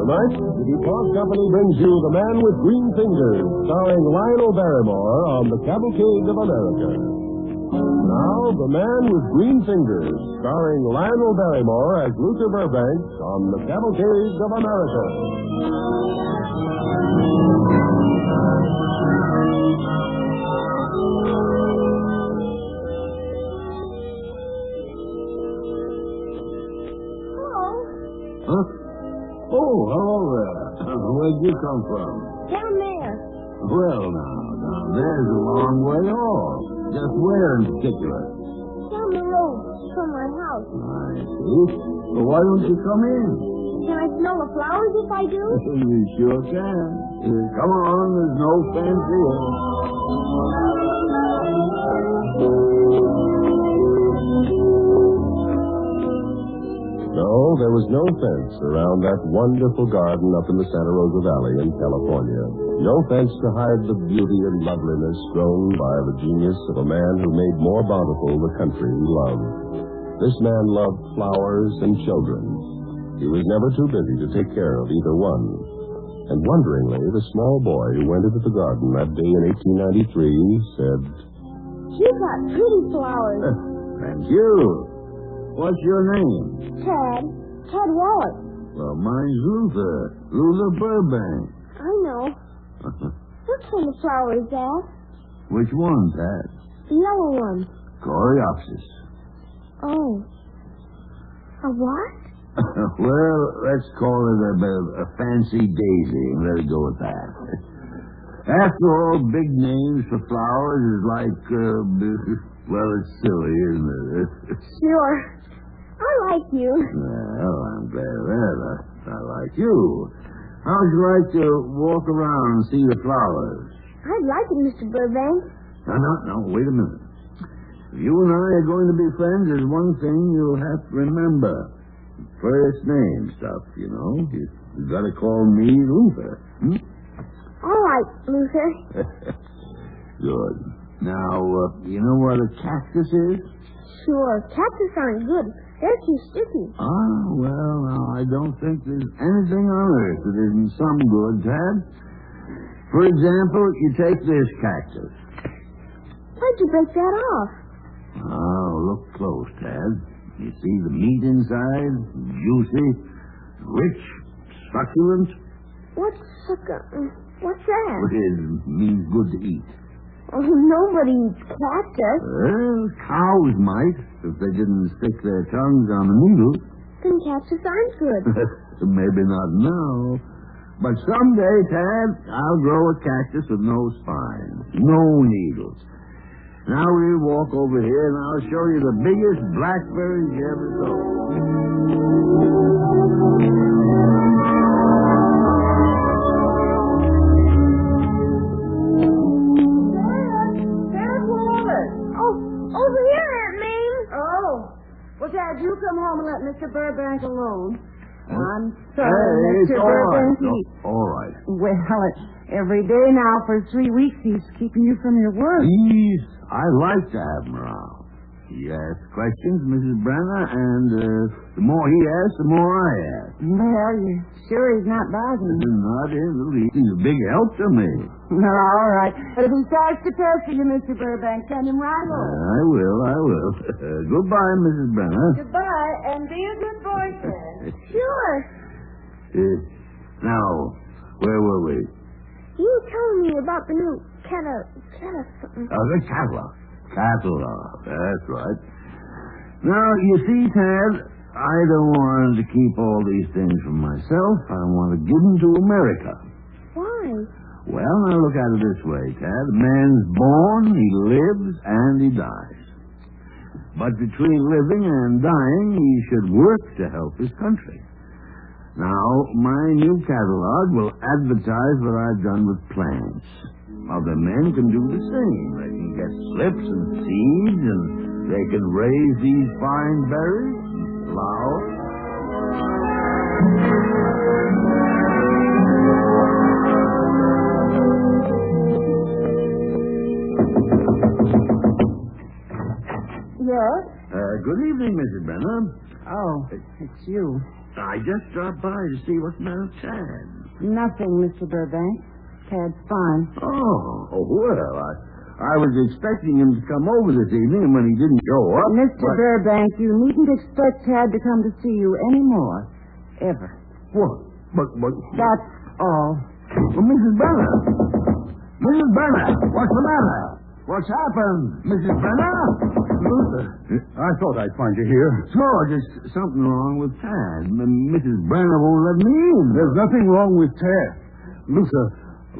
Tonight, the DuPont Company brings you The Man with Green Fingers, starring Lionel Barrymore on the Cavalcade of America. Now, The Man with Green Fingers, starring Lionel Barrymore as Luther Burbank on the Cavalcade of America. Huh? Oh, hello there. Where'd you come from? Down there. Well, now, there's a long way off. Just where in particular? Down the road from my house. I see. Well, why don't you come in? Can I smell the flowers if I do? You sure can. Come on, there's no fancy here. No, there was no fence around that wonderful garden up in the Santa Rosa Valley in California. No fence to hide the beauty and loveliness grown by the genius of a man who made more bountiful the country he loved. This man loved flowers and children. He was never too busy to take care of either one. And wonderingly, the small boy who went into the garden that day in 1893 said, "You've got pretty flowers." Thank you. What's your name? Ted Wallace. Well, mine's Luther Burbank. I know. What kind of flower is that? Which one, Pat? The yellow one. Coreopsis. Oh. A what? Well, let's call it a fancy daisy and let it go with that. After all, big names for flowers is like, well, it's silly, isn't it? Sure. I like you. Well, I'm glad of that. I like you. How'd you like to walk around and see the flowers? I'd like it, Mr. Burbank. No, wait a minute. If you and I are going to be friends, there's one thing you'll have to remember. First name stuff, you know. You've got to call me Luther. All right, Luther. Good. Now, you know what a cactus is? Sure. Cactus aren't good. They're too sticky. Well, now, I don't think there's anything on earth that isn't some good, Tad. For example, you take this cactus. Why'd you break that off? Oh, look close, Tad. You see the meat inside? Juicy, rich, succulent. What's that? It means good to eat. Oh, nobody eats cactus. Well, cows might, if they didn't stick their tongues on the needles. Then cactus aren't good. Maybe not now. But someday, Tad, I'll grow a cactus with no spines, no needles. Now we'll walk over here and I'll show you the biggest blackberries you ever saw. Over here, Aunt Mame. Oh. Well, Dad, you come home and let Mr. Burbank alone. I'm sorry, Hey, Mr. it's all right. Burbank. All right. Well, every day now for 3 weeks he's keeping you from your work. I like to have him around. He asks questions, Mrs. Brenner, and the more he asks, the more I ask. Well, you sure he's not bothering you? Not in the least. He's a big help to me. No, all right. But if he starts to pester you, Mr. Burbank, send him right home. I will. Goodbye, Mrs. Brenner. Goodbye, and be a good boyfriend. Sure. Now, where were we? You were telling me about the new something. The catalog. That's right. Now, you see, Tad, I don't want to keep all these things for myself. I want to give them to America. Why? Well, now look at it this way, Tad. A man's born, he lives, and he dies. But between living and dying, he should work to help his country. Now, my new catalog will advertise what I've done with plants. Other men can do the same. They can get slips and seeds, and they can raise these fine berries and flowers. Yes? Good evening, Mrs. Brenner. Oh, it's you. I just dropped by to see what's the matter with Tad. Nothing, Mr. Burbank. Tad's fine. Oh, well, I was expecting him to come over this evening, and when he didn't show up... Mr. Burbank, you needn't expect Tad to come to see you anymore. Ever. What? But... That's all. Well, Mrs. Brenner! Mrs. Brenner! What's the matter? What's happened? Mrs. Brenner? Luther, I thought I'd find you here. Sure, there's something wrong with Tad. Mrs. Brenner won't let me in. There's nothing wrong with Tad. Luther,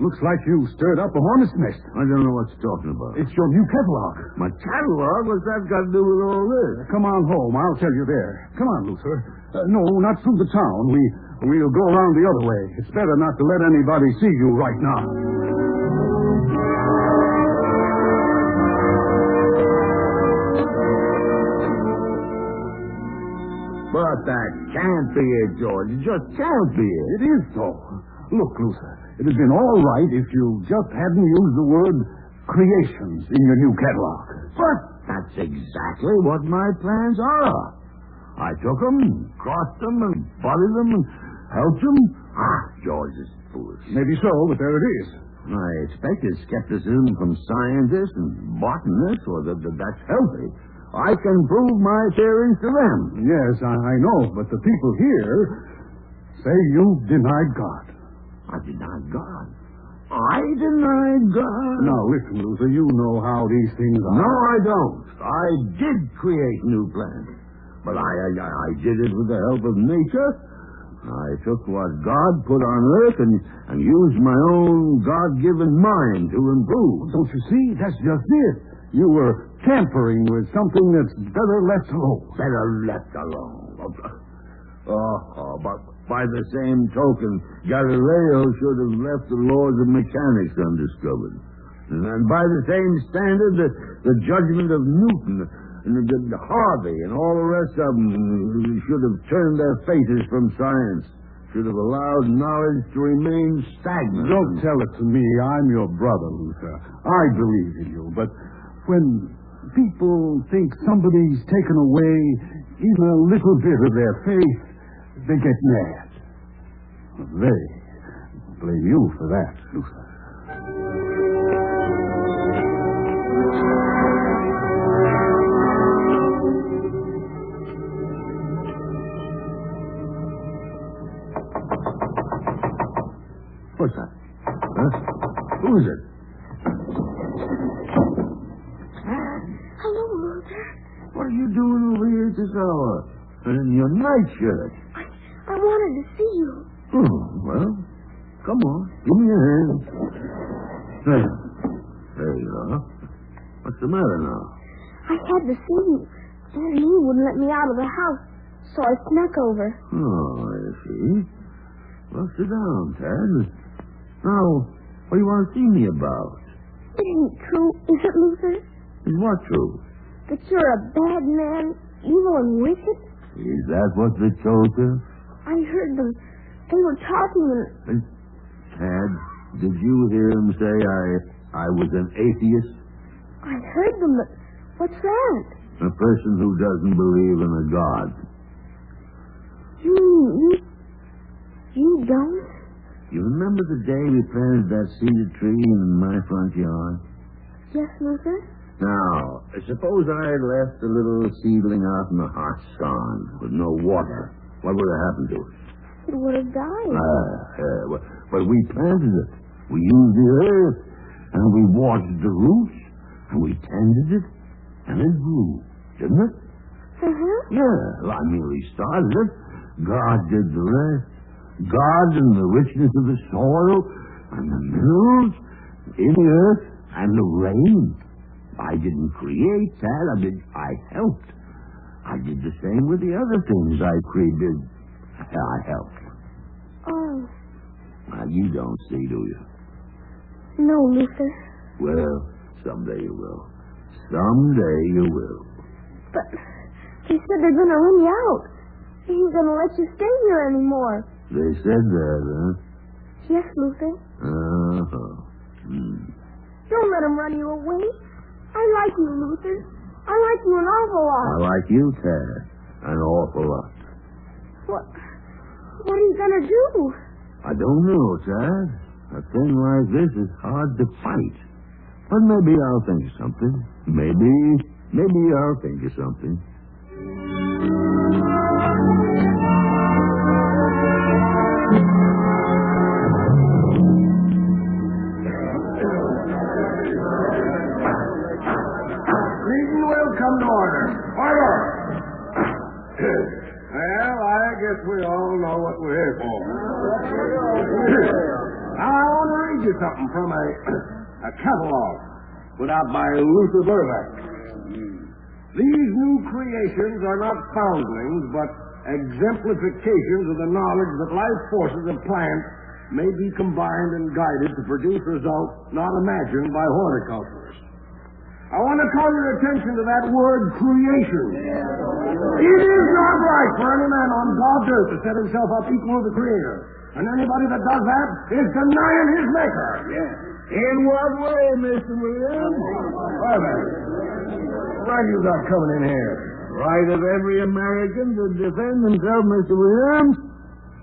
looks like you stirred up a hornet's nest. I don't know what you're talking about. It's your new catalog. My catalog? What's that got to do with all this? Come on home. I'll tell you there. Come on, Luther. No, not through the town. We'll go around the other way. It's better not to let anybody see you right now. But that can't be it, George. It just can't be it. It is so. Look, Luther, it has been all right if you just hadn't used the word creations in your new catalog. But that's exactly what my plans are. I took them, crossed them, and budded them, and helped them. George is foolish. Maybe so, but there it is. I expected skepticism from scientists and botanists, or that's healthy. I can prove my theories to them. Yes, I know, but the people here say you denied God. I denied God? I denied God? Now, listen, Luther, you know how these things are. No, I don't. I did create new plants, but I did it with the help of nature. I took what God put on earth and used my own God-given mind to improve. Don't you see? That's just it. You were tampering with something that's better left alone. Better left alone. But by the same token, Galileo should have left the laws of mechanics undiscovered. And by the same standard, the judgment of Newton and Harvey and all the rest of them should have turned their faces from science. Should have allowed knowledge to remain stagnant. Don't tell it to me. I'm your brother, Luther. I believe in you, but when people think somebody's taken away even a little bit of their faith, they get mad. They blame you for that, Luther. What's that? Huh? Who is it? Hello, Luther. What are you doing over here at this hour? And in your nightshirt? I wanted to see you. Oh, well, come on. Give me your hand. There you are. What's the matter now? I had to see you. Aunt Lee wouldn't let me out of the house, so I snuck over. Oh, I see. Well, sit down, Tad. Now, what do you want to see me about? It ain't true, is it, Luther? Is what true? That you're a bad man, evil and wicked? Is that what they told you? I heard them. They were talking and... Tad, did you hear him say I was an atheist? I heard them, but what's that? A person who doesn't believe in a God. You don't? You remember the day we planted that cedar tree in my front yard? Yes, Luther? Now, suppose I had left the little seedling out in the hot sun with no water. What would have happened to it? It would have died. But we planted it. We used the earth, and we watered the roots, and we tended it, and it grew, didn't it? Uh-huh. Yeah, well, I merely started it. God did the rest. God and the richness of the soil, and the minerals in the earth, and the rain. I didn't create that. I helped. I did the same with the other things I created. I helped. Oh. Now, you don't see, do you? No, Luther. Well, someday you will. Someday you will. But they said they're going to let me out. They ain't going to let you stay here anymore. They said that, huh? Yes, Luther. Uh-huh. Don't let them run you away. I like you, Luther. I like you an awful lot. I like you, Tad, an awful lot. What are you going to do? I don't know, Tad. A thing like this is hard to fight. But maybe I'll think of something. Maybe I'll think of something. Meeting will come to order. Order! Well, I guess we all know what we're here for. Now, I want to read you something from a catalog put out by Luther Burbank. These new creations are not foundlings, but exemplifications of the knowledge that life forces of plants may be combined and guided to produce results not imagined by horticulturists. I want to call your attention to that word creation. It is not right for any man on God's earth to set himself up equal to the Creator. And anybody that does that is denying his Maker. In what way, Mr. Williams? What you got coming in here? Right of every American to defend himself, Mr. Williams.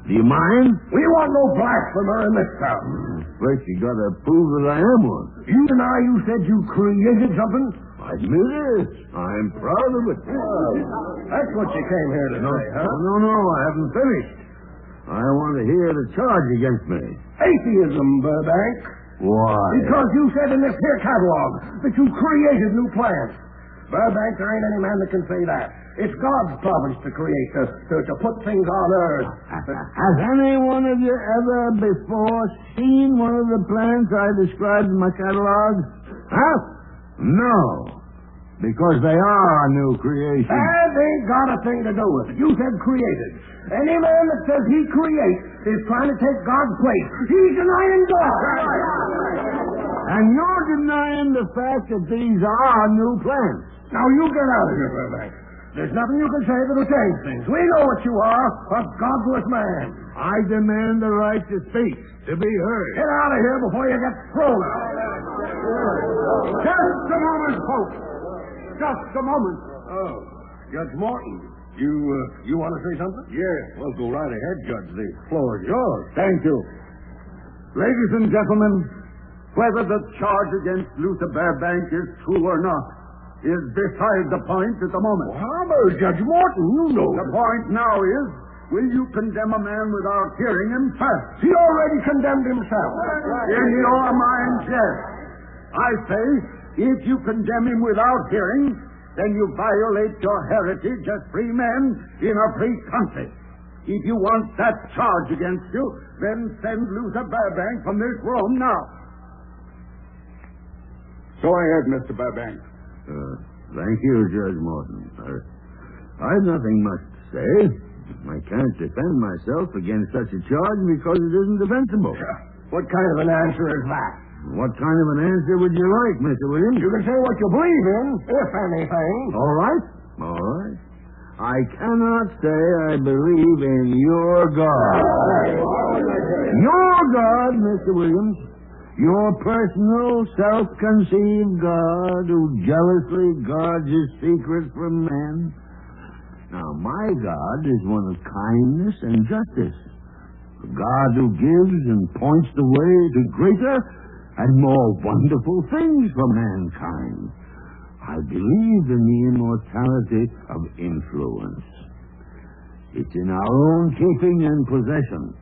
Do you mind? We want no blasphemer in this town. First, you gotta prove that I am one. You deny you said you created something? I admit it. I'm proud of it. That's what you came here to say, huh? No, I haven't finished. I want to hear the charge against me. Atheism, Burbank. Why? Because you said in this here catalog that you created new plants. Burbank, there ain't any man that can say that. It's God's province to create, to put things on earth. Has any one of you ever before seen one of the plants I described in my catalog? Huh? No. Because they are new creations. That ain't got a thing to do with it. You said created. Any man that says he creates is trying to take God's place. He's denying God. And you're denying the fact that these are new plants. Now you get out of here, Burbank. There's nothing you can say that'll change things. We know what you are, a godless man. I demand the right to speak, to be heard. Get out of here before you get thrown out. Just a moment, folks. Just a moment. Oh, Judge Morton, you want to say something? Yes. Well, go right ahead, Judge. The floor is yours. Thank you. Ladies and gentlemen, whether the charge against Luther Burbank is true or not is beside the point at the moment. Well, how about Judge Morton? You know. The point now is, will you condemn a man without hearing him first? He already condemned himself. In your mind, yes. I say, if you condemn him without hearing, then you violate your heritage as free men in a free country. If you want that charge against you, then send Luther Burbank from this room now. Go ahead, Mr. Burbank. Thank you, Judge Morton. I've nothing much to say. I can't defend myself against such a charge because it isn't defensible. What kind of an answer is that? What kind of an answer would you like, Mr. Williams? You can say what you believe in, if anything. All right. I cannot say I believe in your God. Your God, Mr. Williams. Your personal, self-conceived God who jealously guards his secrets from men. Now, my God is one of kindness and justice. A God who gives and points the way to greater and more wonderful things for mankind. I believe in the immortality of influence. It's in our own keeping and possession.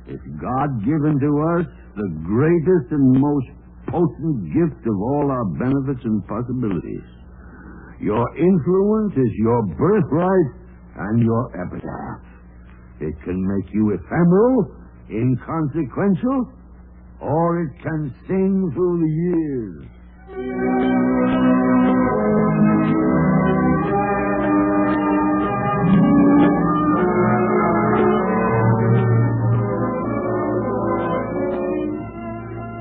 It's God-given to us, the greatest and most potent gift of all our benefits and possibilities. Your influence is your birthright and your epitaph. It can make you ephemeral, inconsequential, or it can sing through the years.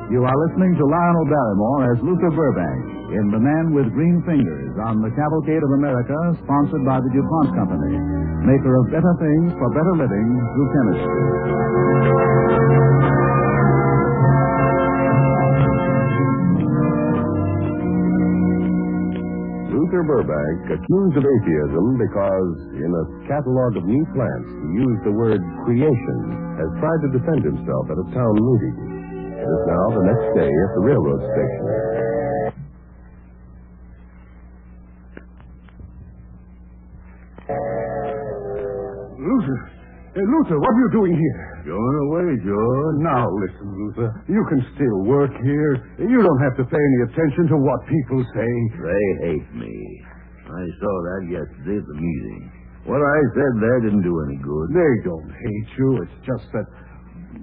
You are listening to Lionel Barrymore as Luther Burbank in The Man with Green Fingers on the Cavalcade of America, sponsored by the DuPont Company, maker of better things for better living through chemistry. Luther Burbank, accused of atheism because in a catalog of new plants he used the word creation, has tried to defend himself at a town meeting. It is now the next day at the railroad station. Luther! Hey, Luther, what are you doing here? Going away, George. Now, listen, Luther. You can still work here. You don't have to pay any attention to what people say. They hate me. I saw that yesterday at the meeting. What I said there didn't do any good. They don't hate you. It's just that,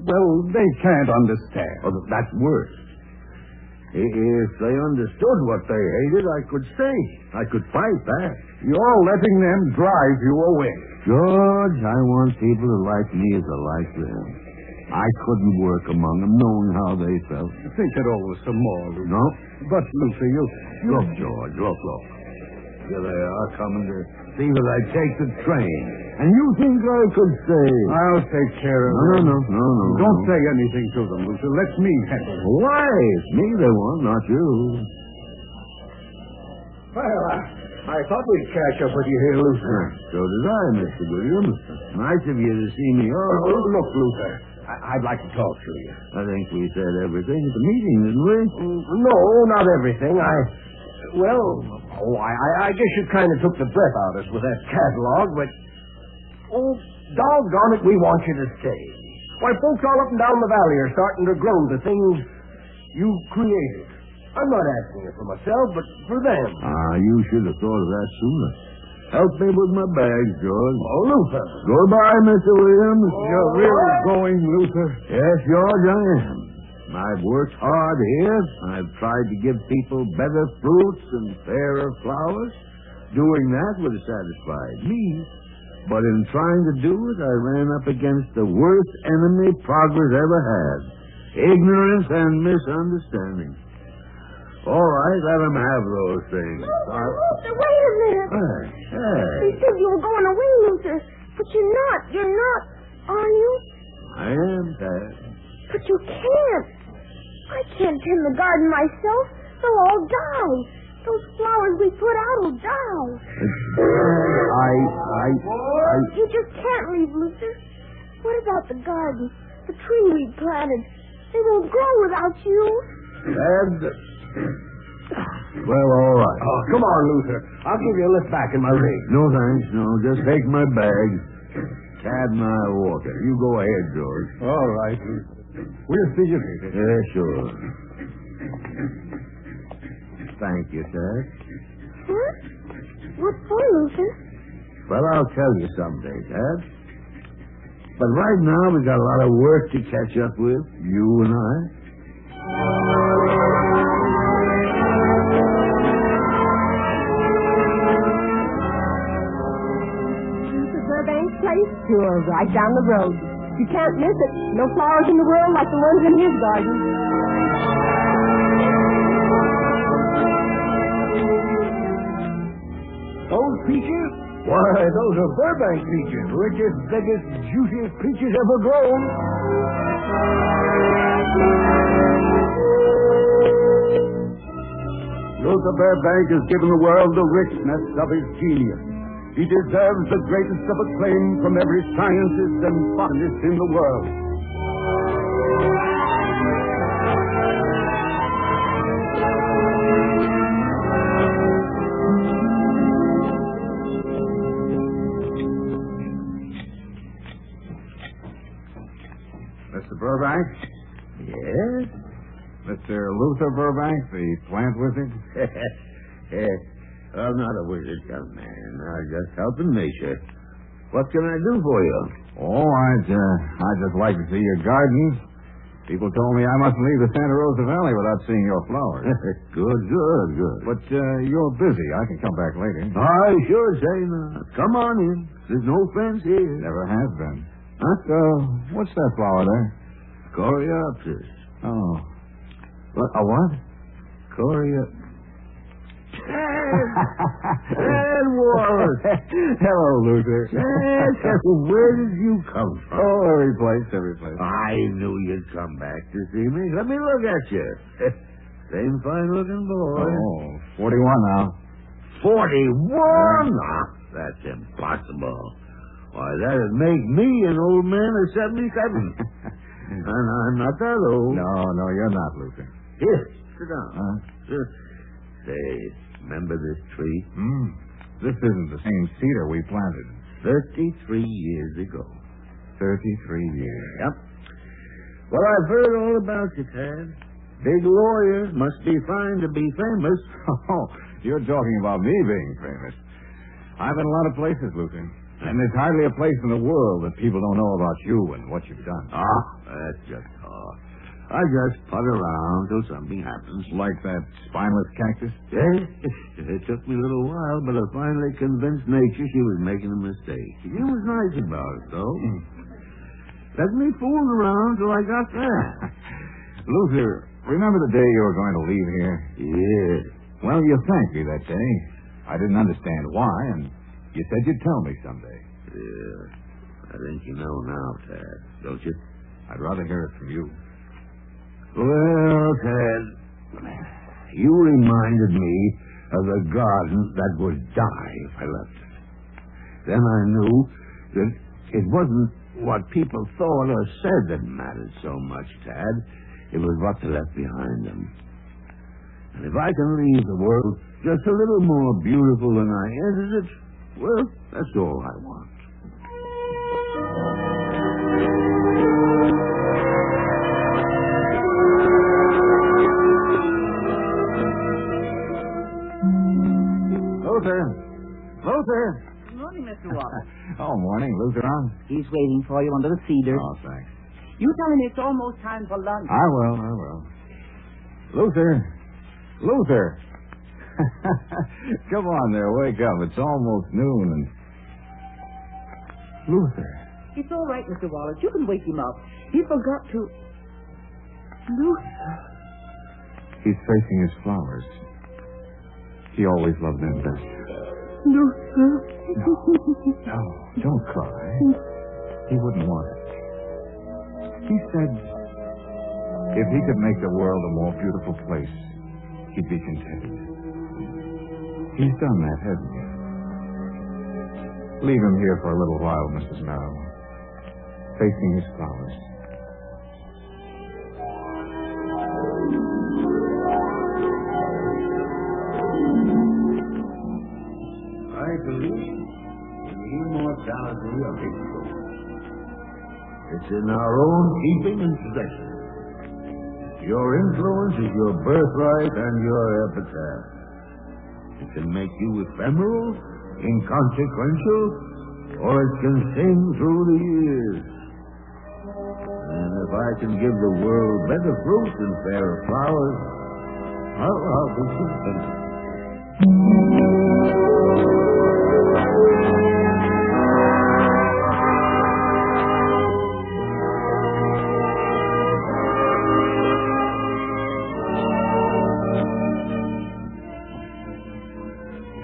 well, they can't understand. Oh, that's worse. If they understood what they hated, I could stay. I could fight back. You're letting them drive you away. George, I want people to like me as I like them. I couldn't work among them knowing how they felt. Think it over some more, Luther. No? But, Luther, you... Look, George, look. Here they are coming to see that I take the train. And you think I could stay? I'll take care of them. No. Don't say anything to them, Luther. Let me handle it. Why? It's me they want, not you. Well, I thought we'd catch up with you here, Luther. So did I, Mr. Williams. Nice of you to see me off. Look, Luther, I'd like to talk to you. I think we said everything at the meeting, didn't we? No, not everything. I guess you kind of took the breath out of us with that catalog, but, doggone it, we want you to stay. Why, folks all up and down the valley are starting to groan to things you created. I'm not asking it for myself, but for them. You should have thought of that sooner. Help me with my bags, George. Oh, Luther. Goodbye, Mr. Williams. You're really going, Luther? Yes, George, I am. I've worked hard here. I've tried to give people better fruits and fairer flowers. Doing that would have satisfied me. But in trying to do it, I ran up against the worst enemy progress ever had. Ignorance and misunderstanding. All right, let them have those things. Luther, wait a minute. Hey. You said you were going away, Luther. But you're not. You're not, are you? I am, Pat. But you can't. I can't tend the garden myself. They'll all die. Those flowers we put out will die. You just can't leave, Luther. What about the garden? The tree we planted? They won't grow without you. Well, all right. Oh, come on, Luther. I'll give you a lift back in my rig. No, thanks. No, just take my bags. Tad and I walk it. You go ahead, George. All right, Luther. We'll see you later. Yeah, sure. Thank you, Tad. What? What for, Luther? Well, I'll tell you someday, Tad. But right now, we got a lot of work to catch up with, you and I. Mr. Burbank's place? Sure, right down the road. You can't miss it. No flowers in the world like the ones in his garden. Those peaches? Why, those are Burbank peaches. Richest, biggest, juiciest peaches ever grown. Luther Burbank has given the world the richness of his genius. He deserves the greatest of acclaim from every scientist and botanist in the world. Mr. Burbank? Yes? Mr. Luther Burbank, the plant wizard? Yes. I'm not a wizard, young man. I'm just helping nature. What can I do for you? Oh, I'd just like to see your garden. People told me I mustn't leave the Santa Rosa Valley without seeing your flowers. Good. But you're busy. I can come back later. I sure say not. Come on in. There's no fence here. Never has been. Huh? What's that flower there? Coreopsis. Oh. A what? And Wallace. Hello, Luther. Where did you come from? Oh, every place. I knew you'd come back to see me. Let me look at you. Same fine-looking boy. Oh, 41 now. 41? That's impossible. Why, that'd make me an old man of 77. And I'm not that old. No, you're not, Luther. Here, sit down. Say, remember this tree? This isn't the same cedar we planted. 33 years ago. 33 years. Yep. Well, I've heard all about you, Tad. Big lawyers must be fine to be famous. Oh, you're talking about me being famous. I've been a lot of places, Luther. And there's hardly a place in the world that people don't know about you and what you've done. That's just talk. I just putt around till something happens. Like that spineless cactus? Yes. It took me a little while, but I finally convinced nature she was making a mistake. She was nice about it, though. Let me fool around till I got there. Luther, remember the day you were going to leave here? Yeah. Well, you thanked me that day. I didn't understand why, and you said you'd tell me someday. Yeah. I think you know now, Tad, don't you? I'd rather hear it from you. Well, Tad, you reminded me of the garden that would die if I left it. Then I knew that it wasn't what people thought or said that mattered so much, Tad. It was what they left behind them. And if I can leave the world just a little more beautiful than I entered it, well, that's all I want. Luther! Good morning, Mr. Wallace. Morning. Luther on? He's waiting for you under the cedar. Oh, thanks. You tell him it's almost time for lunch. I will. Luther! Come on there, wake up. It's almost noon and... Luther. It's all right, Mr. Wallace. You can wake him up. He forgot to... Luther. He's facing his flowers. He always loved them best. Luther. No, don't cry. He wouldn't want it. He said if he could make the world a more beautiful place, he'd be contented. He's done that, hasn't he? Leave him here for a little while, Mrs. Merrill. Facing his flowers. I believe in the immortality of history. It's in our own keeping and possession. Your influence is your birthright and your epitaph. It can make you ephemeral, inconsequential, or it can sing through the years. And if I can give the world better fruit and fairer flowers, I'll be content.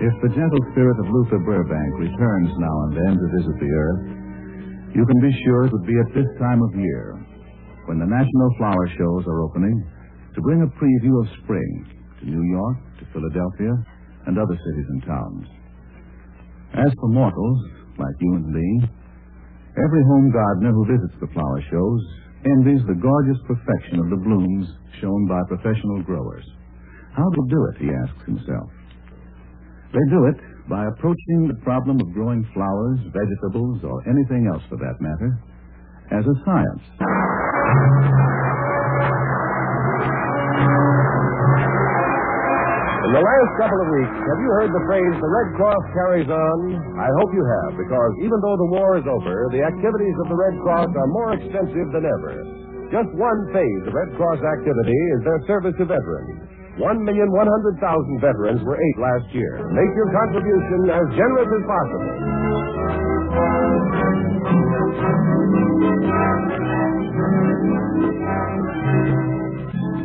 If the gentle spirit of Luther Burbank returns now and then to visit the earth, you can be sure it would be at this time of year, when the national flower shows are opening, to bring a preview of spring to New York, to Philadelphia, and other cities and towns. As for mortals, like you and me, every home gardener who visits the flower shows envies the gorgeous perfection of the blooms shown by professional growers. How do they do it, he asks himself. They do it by approaching the problem of growing flowers, vegetables, or anything else for that matter, as a science. In the last couple of weeks, have you heard the phrase, the Red Cross carries on? I hope you have, because even though the war is over, the activities of the Red Cross are more extensive than ever. Just one phase of Red Cross activity is their service to veterans. 1,100,000 veterans were ate last year. Make your contribution as generous as possible.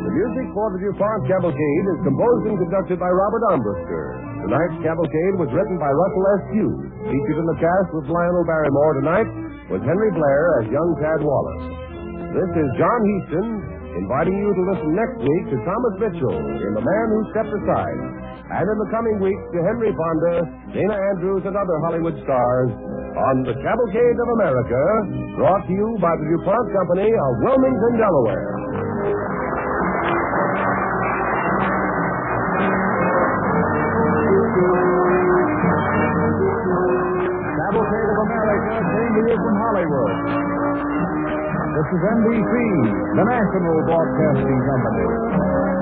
The music for the DuPont Cavalcade is composed and conducted by Robert Armbruster. Tonight's Cavalcade was written by Russell S. Hughes. Featured in the cast with Lionel Barrymore tonight was Henry Blair as young Tad Wallace. This is John Heaston, inviting you to listen next week to Thomas Mitchell in The Man Who Stepped Aside. And in the coming weeks, to Henry Fonda, Dana Andrews, and other Hollywood stars on the Cavalcade of America, brought to you by the DuPont Company of Wilmington, Delaware. Cavalcade of America came to you from Hollywood. This is NBC, the national broadcasting company.